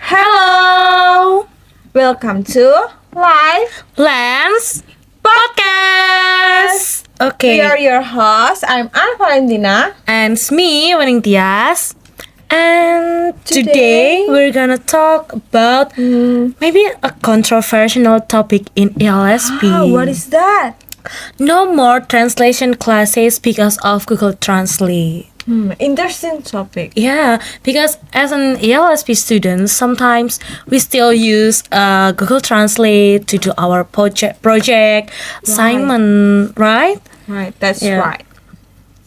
Hello! Welcome to Live Lens Podcast! We are Okay, your hosts. I'm Valentina. and it's me, YOHANES. And today Today- we're gonna talk about maybe a controversial topic in ELSP. What is that? No more translation classes because of Google Translate. Interesting topic. Yeah, because as an ELSP student, sometimes we still use Google Translate to do our project assignment, right? Right, that's Yeah. right.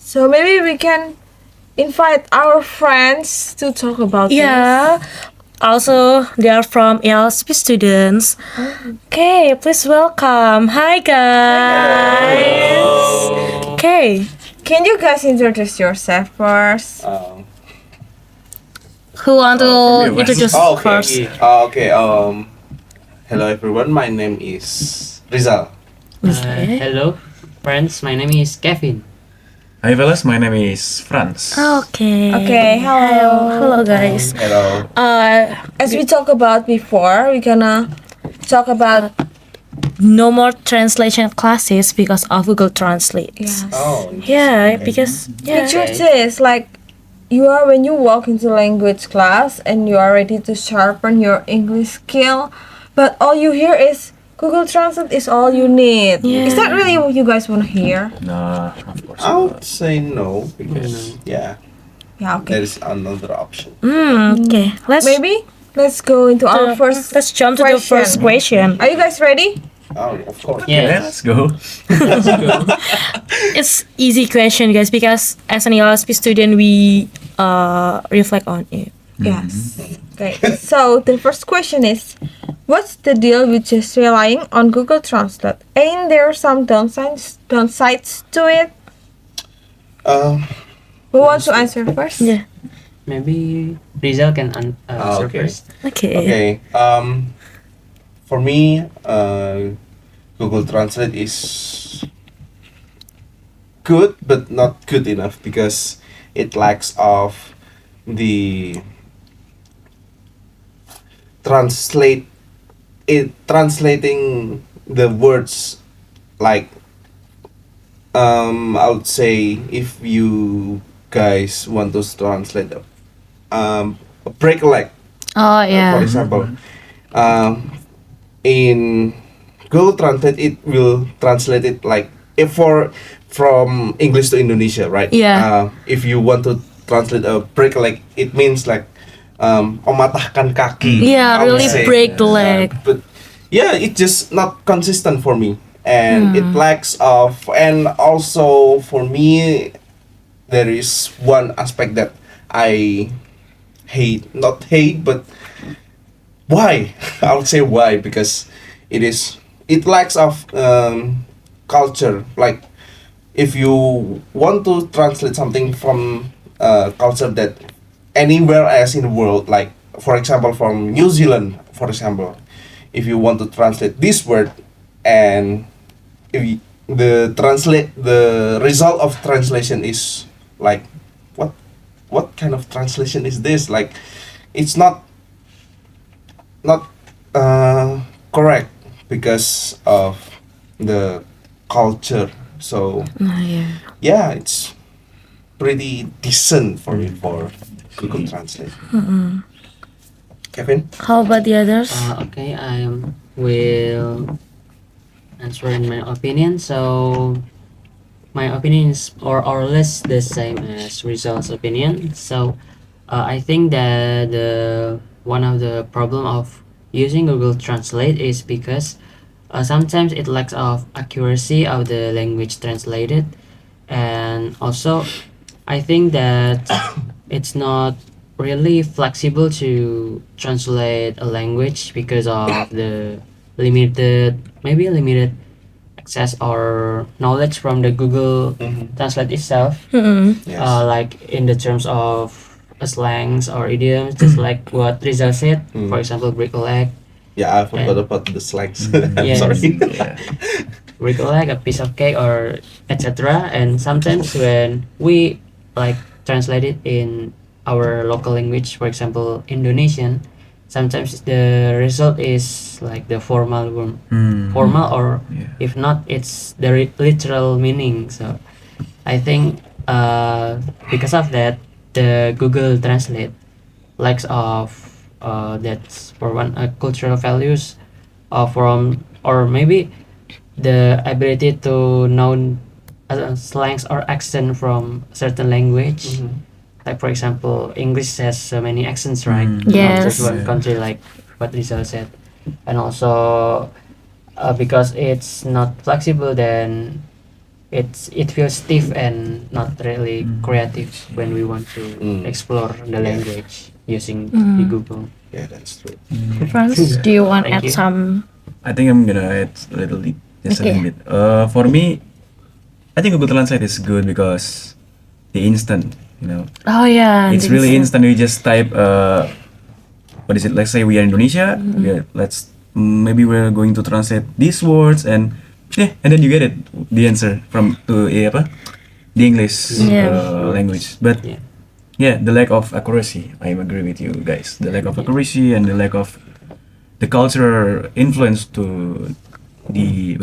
So maybe we can invite our friends to talk about Yeah. Also, they are from ELSP students. Okay, please welcome. Hi guys. Okay, this. Can you guys introduce yourself first? who want to from you, introduce Oh, first? Hello everyone. My name is Rizal. Okay. Hello, friends. My name is Kevin. Hi fellas, my name is Franz. Okay. Okay, hello. Hello guys. Hello. As we talked about before, we're gonna talk about No more translation classes because of Google Translate. yes. Oh. Yeah, because Picture this, like you are when you walk into language class and you are ready to sharpen your English skill, but all you hear is Google Translate is all you need. Yeah. Is that really what you guys want to hear? Nah, of course I would not. say no because Yeah, there okay. is another option. Okay, Let's go into our first. let's jump to the first question. Are you guys ready? Oh, of course. Yeah, Yes. let's go. It's easy question, guys, because as an ELSP student, we reflect on it. Yes. Okay. So the first question is, what's the deal with just relying on Google Translate? Ain't there some downsides to it? Who wants to answer first? Yeah. Maybe Rizal can answer okay. first. Okay. Okay. For me, Google Translate is good, but not good enough because it lacks of the translating the words like I would say if you guys want to translate a break a leg, Oh for yeah. example, in Google Translate it will translate it like if from English to Indonesia, right? Yeah. If you want to translate a break a leg, it means like mematahkan kaki. Yeah, I would really say. break the leg. But yeah, it's just not consistent for me, and it lacks of. And also for me, there is one aspect that I hate, not hate, but why? I would say why because it lacks of culture. Like if you want to translate something from culture that anywhere else in the world, like for example from New Zealand, for example, if you want to translate this word and if the result of translation is like what kind of translation is this, like it's not correct because of the culture. So yeah, it's pretty decent for me for Google Translate. Kevin? How about the others? Okay, I will answer in my opinion. So my opinion is or less the same as Rizal's opinion. So I think that one of the problem of using Google Translate is because sometimes it lacks of accuracy of the language translated, and also I think that it's not really flexible to translate a language because of the limited access or knowledge from the Google Translate itself. Yes. Like in the terms of slangs or idioms, just like what Rizal said, for example, break a leg, Yeah, I forgot And- about the slangs. Yes. Sorry. Yeah. break a leg, a piece of cake, or etc. And sometimes when we like translate it in our local language, for example Indonesian, sometimes the result is like the formal formal, or Yeah. if not it's the literal meaning. So I think because of that, the Google Translate lacks of that's for one cultural values, from, or maybe the ability to know slangs or accent from certain language. Like for example, English has so many accents, right? Not just Yes. one country, like what Rizal said. And also because it's not flexible, then it feels stiff and not really creative when we want to explore the language using the Google. Yeah, that's true. Franz, do you want to Thank add you. some? I think I'm gonna add a little bit, just a Okay. little bit. For me, I think Google Translate is good because the instant, Oh yeah, it's really instant. We just type, what is it? Let's say we are Indonesia. Maybe we're going to translate these words, and then you get it, the answer from the English language. But Yeah. the lack of accuracy. I agree with you guys. The lack of accuracy and the lack of the cultural influence to the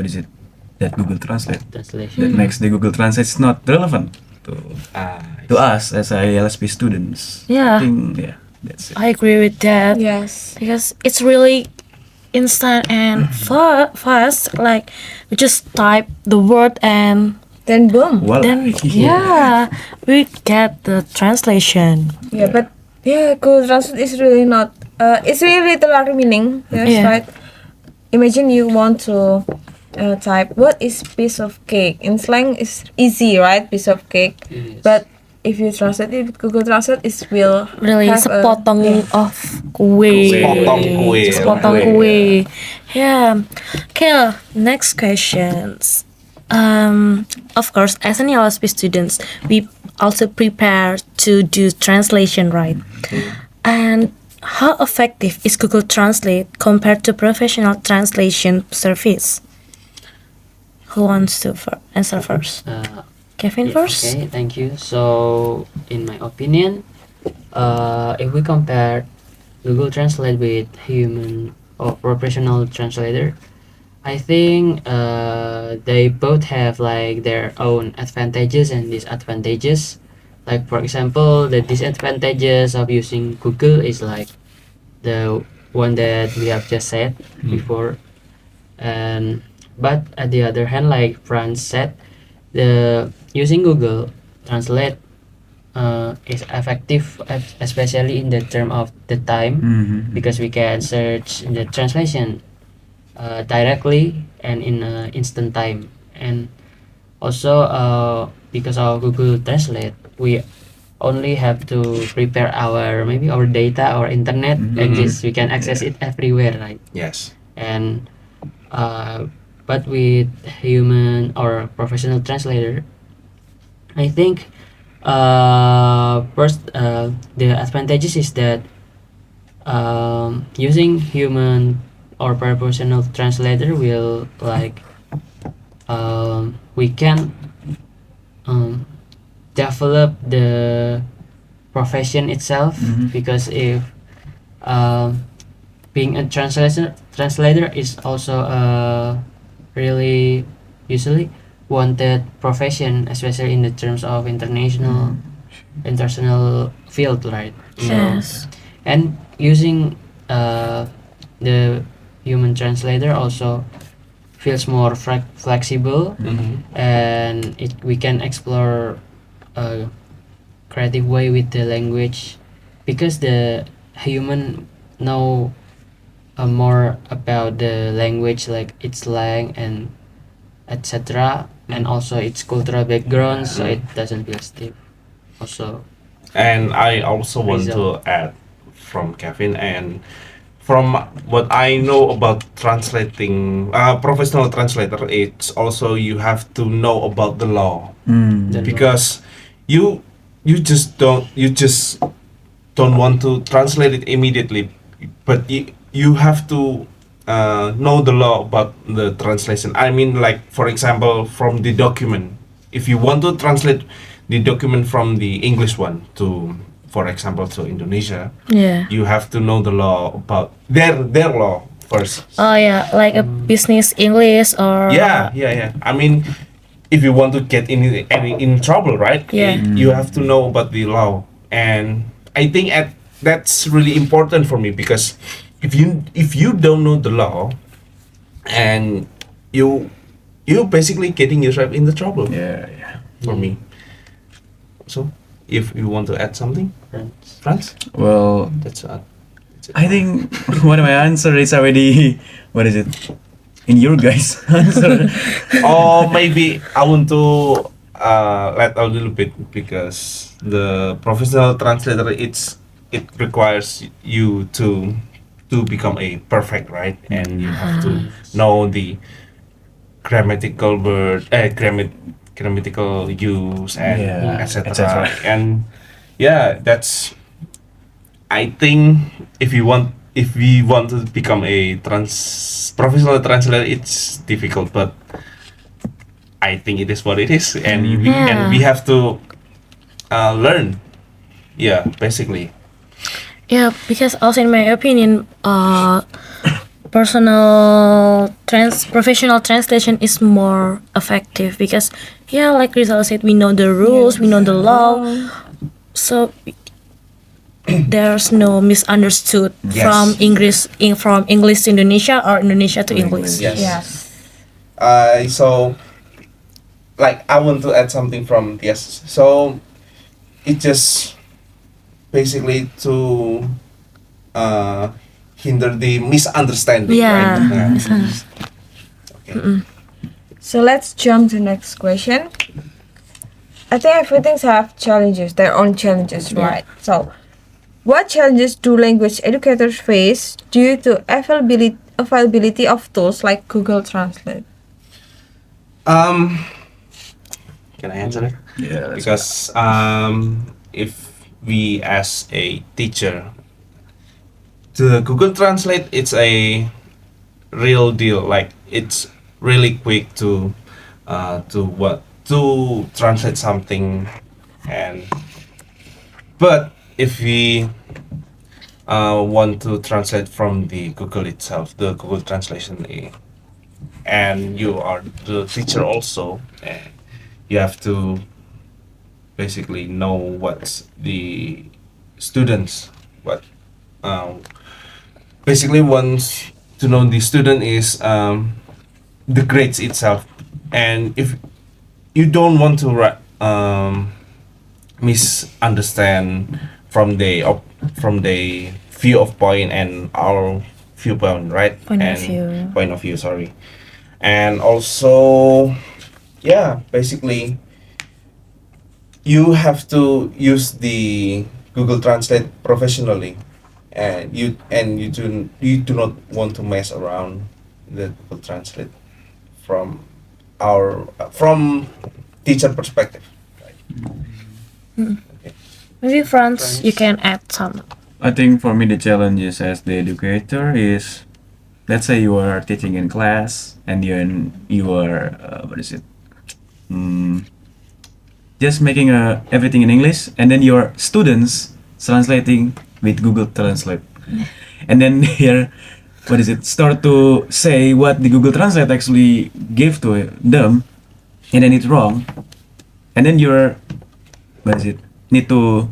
that Google Translate Translation. that makes the Google Translate not relevant to Ah, us as ILSP students. Yeah. I think, that's it. I agree with that. Yes. Because it's really instant and fast. Like we just type the word and Then boom. Voila. then we get the translation. Yeah, but Google Translate is really not. It's really literary meaning. Yes, Yeah. right. Imagine you want to type what is piece of cake. In slang, is easy, right? Piece of cake. Yes. But if you translate it with Google Translate, it will Really have a- sepotong yeah. of kue. Sepotong kue. Sepotong kue. Yeah. Okay. Next questions. Of course, as an LSP students, we also prepare to do translation, right? And how effective is Google Translate compared to professional translation service? Who wants to answer first? Kevin Yeah, first? Okay, thank you. So, in my opinion, if we compare Google Translate with human or professional translator, I think they both have like their own advantages and disadvantages. Like for example, the disadvantages of using Google is like the one that we have just said before, and but at the other hand, like Franz said, the using Google Translate is effective, especially in the term of the time, because we can search the translation directly and in instant time. And also because of Google Translate, we only have to prepare our maybe our data or internet, and just we can access it everywhere, right? Yes. And but with human or professional translator, I think first the advantages is that using human or professional translator will like we can develop the profession itself, because if being a translator is also a really usually wanted profession, especially in the terms of international field, right? Yes. And using the human translator also feels more flexible, and we can explore a creative way with the language, because the human know more about the language, like its slang and etc., and also its cultural background, so it doesn't feel stiff. Also, And I also want to add from Kevin, and from what I know about translating, professional translator, it's also you have to know about the law, the because you just don't want to translate it immediately, but you have to know the law about the translation. I mean, like for example, from the document, if you want to translate the document from the English one to for example, to Indonesia, Yeah. you have to know the law about their law first. Oh yeah, like a business English or Yeah. I mean, if you want to get in trouble, right? Yeah. You have to know about the law, and I think that's really important for me, because if you don't know the law, and you basically getting yourself in the trouble Yeah. for me. So, if you want to add something, Friends. Franz, Well, that's it. I think one of my answer is already what is it in your guys' answer. Or maybe I want to let a little bit, because the professional translator, it requires you to become a perfect, right? And you have to know the grammatical word, grammatical use, and Yeah, etc. etc. And yeah, that's, I think, if we want to become a professional translator, it's difficult, but I think it is what it is, and we have to learn. Yeah, basically. yeah, because also in my opinion, professional translation is more effective, because yeah, like Rizal said, we know the rules, we know the law, so there's no misunderstood Yes. from English to Indonesia or Indonesia to English. Yes. So, like, I want to add something from yes. So, it just basically to hinder the misunderstanding, Yeah, right? misunderstood. Okay. So let's jump to next question. I think everything have challenges, their own challenges, right? So, what challenges do language educators face due to availability of tools like Google Translate? Can I answer it? Yeah, that's Because if we as a teacher, the Google Translate, it's a real deal. Like, it's really quick to translate something, but if we want to translate from the Google itself, the Google translation, and you are the teacher also, and you have to basically know what the students, what basically wants to know the student is the grades itself. And if you don't want to misunderstand from the view of point and our viewpoint, right? Point of And view. point of view, sorry. And also, yeah, basically you have to use the Google Translate professionally, and you do not want to mess around the Google Translate from teacher perspective. Maybe Franz, you can add some. I think for me the challenges as the educator is, let's say you are teaching in class and you are what is it? Just making everything in English, and then your students translating with Google Translate, and then here, what is it? Start to say what the Google Translate actually give to them, and then it's wrong, and then you're, what is it? Need to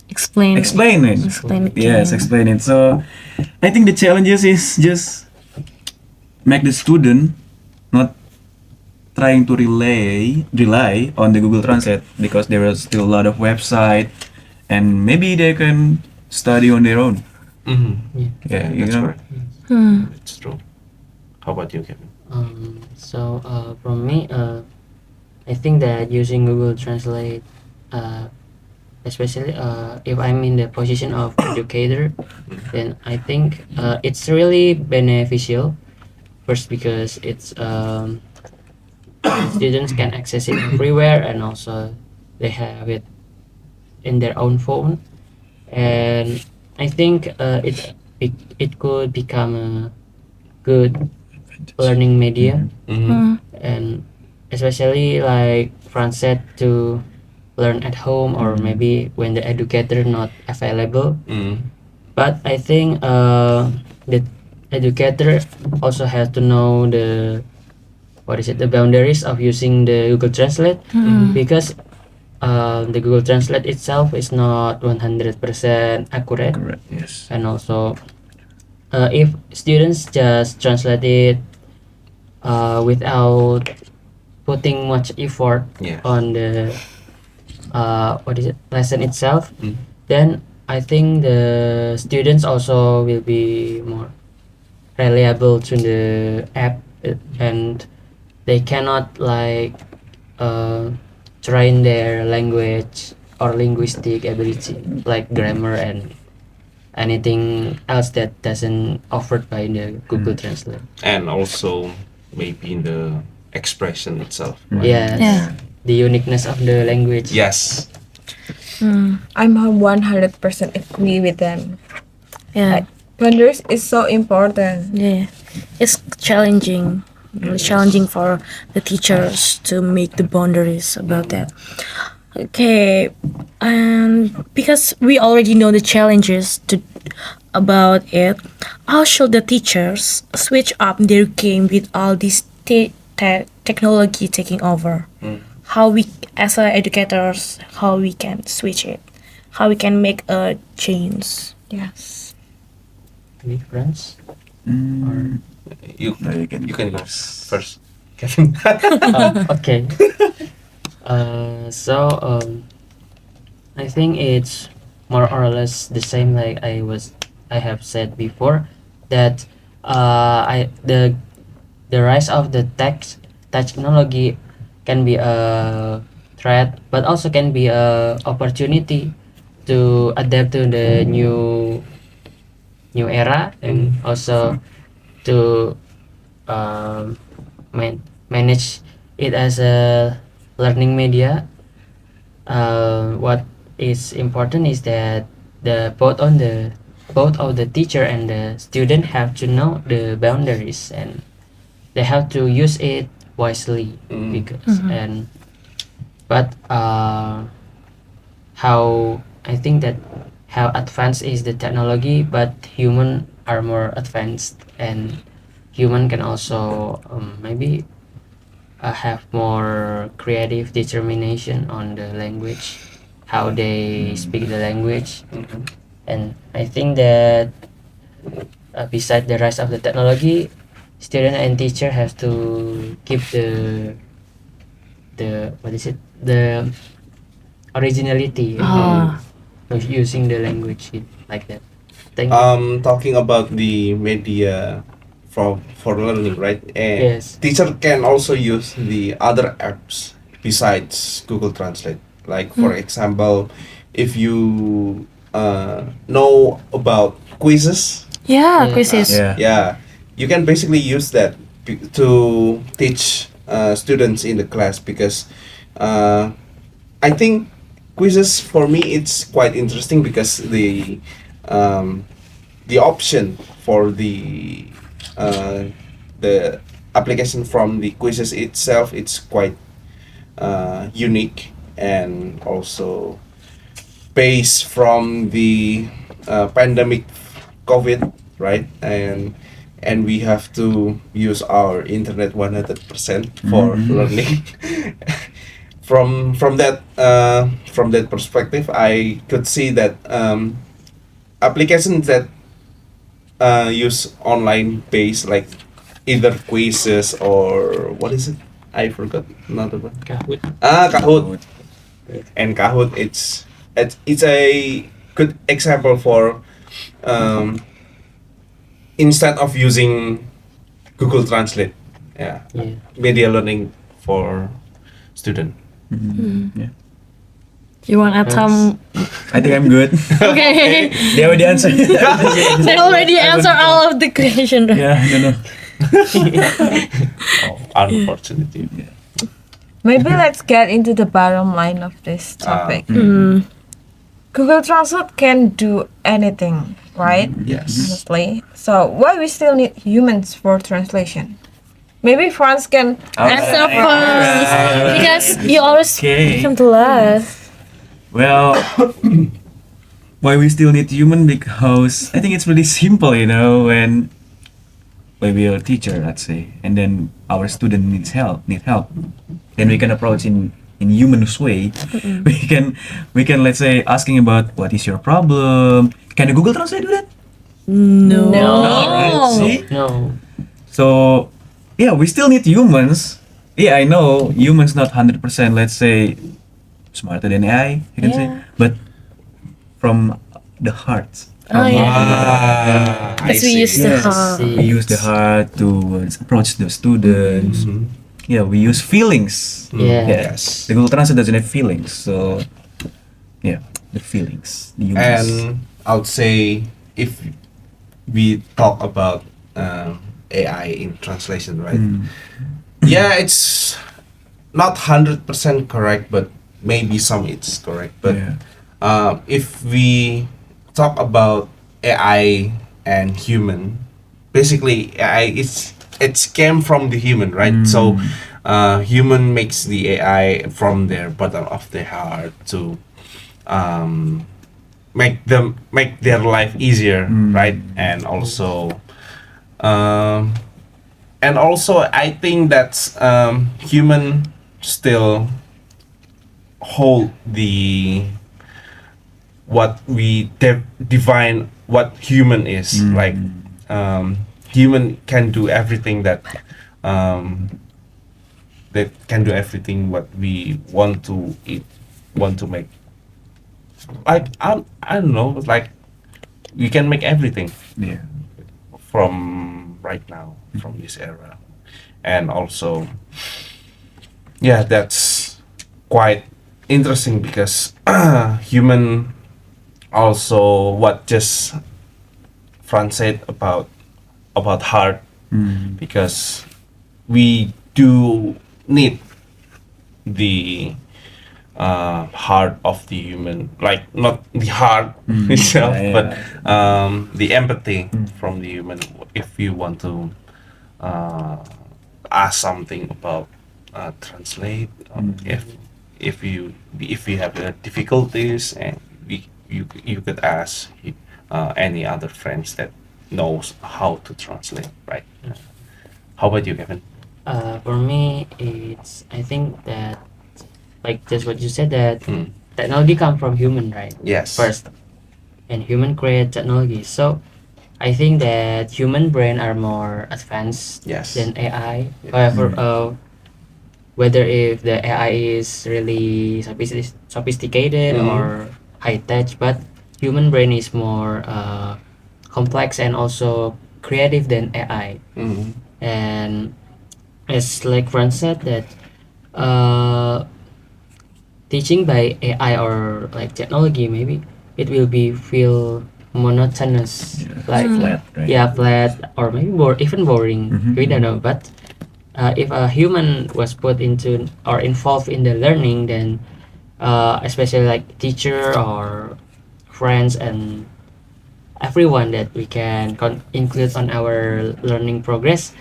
Explain it. Explain it. Yes, again. explain it. So I think the challenges is just make the student not trying to rely on the Google Translate, because there are still a lot of website, and maybe they can study on their own. Yeah, you That's know. correct. Hmm. It's true. How about you, Kevin? So from me, I think that using Google Translate, especially if I'm in the position of educator, then I think it's really beneficial. First, because it's students can access it everywhere, and also they have it in their own phone, and I think it could become a good learning media, Mm-hmm. and especially like Franz said, to learn at home, or maybe when the educator not available. But I think the educator also has to know the the boundaries of using the Google Translate, because the Google Translate itself is not 100% accurate. Correct. Yes. And also if students just translate it without putting much effort Yeah. on the lesson itself, then I think the students also will be more reliable to the app, and they cannot like train their language or linguistic ability like grammar and anything else that doesn't offered by the Google Translate. And also maybe in the expression itself. Yes. Yeah. The uniqueness of the language. Yes. I'm 100% agree with them. Yeah. Boundaries is so important. Yeah, it's challenging, really challenging for the teachers to make the boundaries about that. Okay, and because we already know the challenges about it, how should the teachers switch up their game with all this technology taking over? How we, as educators, how we can switch it, how we can make a change. Yes. Difference. You No, you can go go first, Kevin. Okay. I think it's more or less the same like I have said before, that the rise of the technology can be a threat, but also can be a opportunity to adapt to the new era, and also to manage it as a learning media. What is important is that both of the teacher and the student have to know the boundaries, and they have to use it wisely. Because but how I think that how advanced is the technology, but human are more advanced, and human can also maybe have more creative determination on the language, how they speak the language. And I think that beside the rise of the technology, student and teacher have to keep the originality of using the language like that. Thank you. Talking about the media for learning, right? And Yes. teacher can also use the other apps besides Google Translate. Like for example, if you know about quizzes, Yeah, Yeah. quizzes. yeah, you can basically use that to teach students in the class, because I think quizzes for me it's quite interesting, because the option for the application from the quizzes itself, it's quite unique, and also based from the pandemic COVID, right? And we have to use our internet 100% for learning. From that perspective, I could see that applications that use online based, like either quizzes or what is it? I forgot another one. Kahoot. Kahoot. And Kahoot, it's a good example for instead of using Google Translate, Yeah. media learning for student. Yeah. You want to add some? I think I'm good. Okay. They already answered. They already answered all of the question. Right? Yeah, no. Unfortunately. Maybe let's get into the bottom line of this topic. Google Translate can do anything, right? Yes. Honestly. So why we still need humans for translation? Maybe Franz can Answer first, because you always Okay. come to last. Well, why we still need human? Because I think it's really simple, when we are a teacher, let's say, and then our student need help, then we can approach in humanist way. We can let's say asking about what is your problem. Can a Google Translate do that? No. Right? See? No. So yeah, we still need humans. Yeah, I know humans not 100%, let's say, smarter than AI, you can say, Yeah. but from the heart. Oh yeah. I Because we see. used to Yes, have. we use the heart to approach the students. Mhm. Yeah, we use feelings. Yeah. Yes. The Google Translate doesn't have feelings, so yeah, the feelings, the humans. And I would say if we talk about AI in translation, right? Mm. Yeah, it's not 100% correct, but maybe some it's correct. But Yeah. if we talk about AI and human, basically AI it's came from the human, right? So human makes the AI from their bottom of their heart to make their life easier, right? And also I think that human still hold the what we define what human is, like human can do everything that can do everything what we want to eat, want to make, like I don't know, like we can make everything Yeah. from right now, from this era. And also yeah, that's quite interesting because human also what just Fran said about heart, because we do need the heart of the human, like not the heart itself, Yeah, but the empathy from the human. If you want to ask something about translate, if you have difficulties, and you could ask any other friends that knows how to translate, right? How about you, Kevin? For me, I think that, like just what you said, that technology come from human, right? Yes. First, and human create technology. So I think that human brain are more advanced Yes. than AI. However, whether if the AI is really sophisticated or high tech, but human brain is more complex and also creative than AI. Mhm. And as like Fran said, that uh, teaching by AI or like technology, maybe it will be feel monotonous, like Flat, right? yeah, flat, or maybe even boring. We don't know. But if a human was put into or involved in the learning, then especially like teacher or friends and everyone that we can include on our learning progress,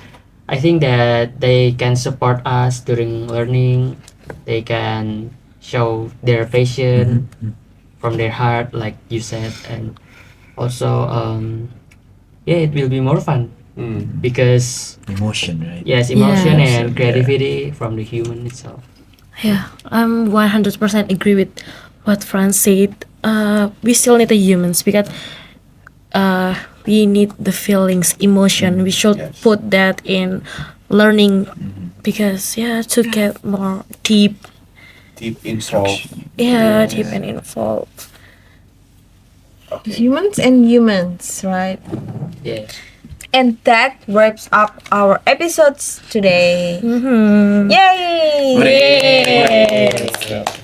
I think that they can support us during learning. They can show their passion from their heart, like you said, and also yeah, it will be more fun because Emotion, right? yes, emotion Yes. and creativity from the human itself. Yeah, I'm 100% agree with what Fran said. We still need the humans because we need the feelings, emotion. We should Yes. put that in learning because to get more deep, Deep involved. deep and involved. Humans and humans, right? Yeah. And that wraps up our episodes today. Mm-hmm. Yay!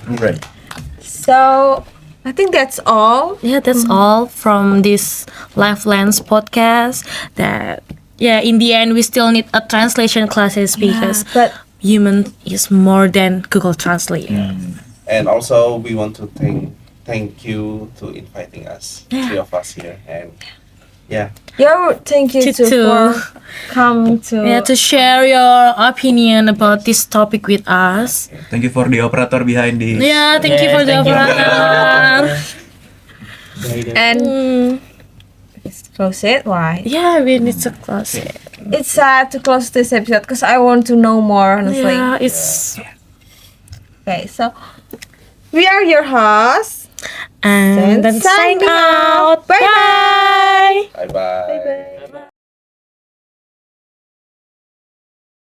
Right. So I think that's all. Yeah, that's all from this Life Lens podcast. That in the end we still need a translation classes because but human is more than Google Translate. And also we want to thank you to inviting us, three of us here, and Yeah. Yeah, thank you You too too. for coming to. Yeah, to share your opinion about this topic with us. Thank you for the operator behind this. Yeah, thank you for the Thank you. operator. And Mm, let's close it. Why? yeah, we need to close it. It's sad to close this episode because I want to know more. Honestly. Yeah, it's Okay, so we are your hosts. and then sign signing out. Bye bye.